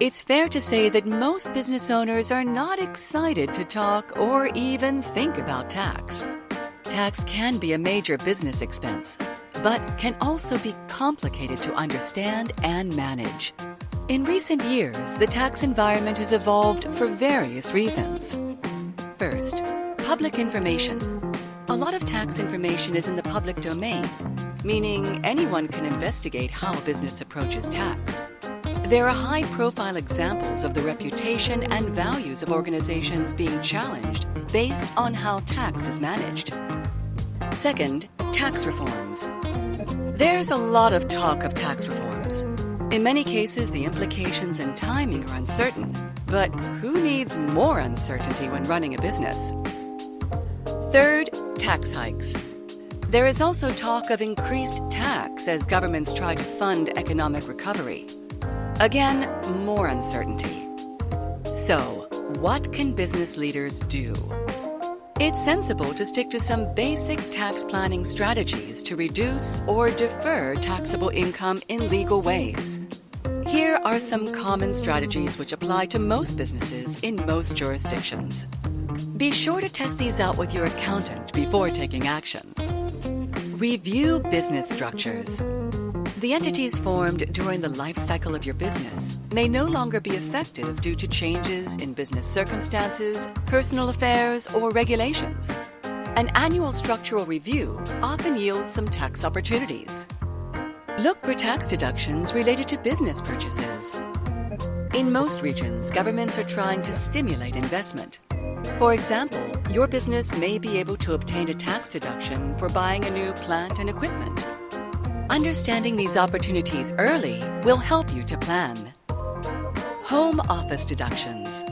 It's fair to say that most business owners are not excited to talk or even think about tax. Tax can be a major business expense, but can also be complicated to understand and manage. In recent years, the tax environment has evolved for various reasons. First, public information. A lot of tax information is in the public domain, meaning anyone can investigate how a business approaches tax. There are high-profile examples of the reputation and values of organizations being challenged based on how tax is managed. Second, tax reforms. There's a lot of talk of tax reforms. In many cases, the implications and timing are uncertain, but who needs more uncertainty when running a business? Third, tax hikes. There is also talk of increased tax as governments try to fund economic recovery. Again, more uncertainty. So, what can business leaders do? It's sensible to stick to some basic tax planning strategies to reduce or defer taxable income in legal ways. Here are some common strategies which apply to most businesses in most jurisdictions. Be sure to test these out with your accountant before taking action. Review business structures. The entities formed during the life cycle of your business may no longer be effective due to changes in business circumstances, personal affairs, or regulations. An annual structural review often yields some tax opportunities. Look for tax deductions related to business purchases. In most regions, governments are trying to stimulate investment. For example, your business may be able to obtain a tax deduction for buying a new plant and equipment. Understanding these opportunities early will help you to plan. Home office deductions.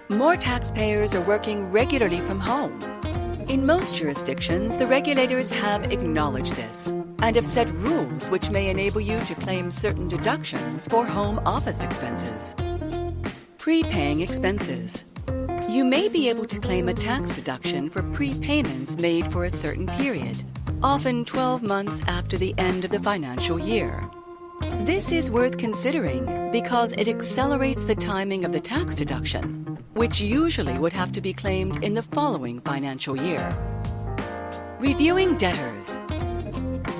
More taxpayers are working regularly from home. In most jurisdictions, the regulators have acknowledged this and have set rules which may enable you to claim certain deductions for home office expenses. Prepaying expenses. You may be able to claim a tax deduction for prepayments made for a certain period, often 12 months after the end of the financial year. This is worth considering because it accelerates the timing of the tax deduction, which usually would have to be claimed in the following financial year. Reviewing debtors.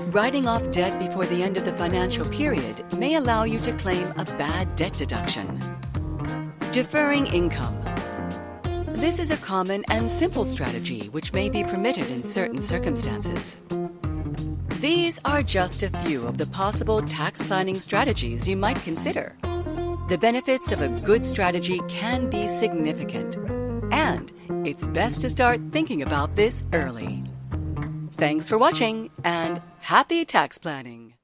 Writing off debt before the end of the financial period may allow you to claim a bad debt deduction. Deferring income. This is a common and simple strategy which may be permitted in certain circumstances. These are just a few of the possible tax planning strategies you might consider. The benefits of a good strategy can be significant, and it's best to start thinking about this early. Thanks for watching, and happy tax planning!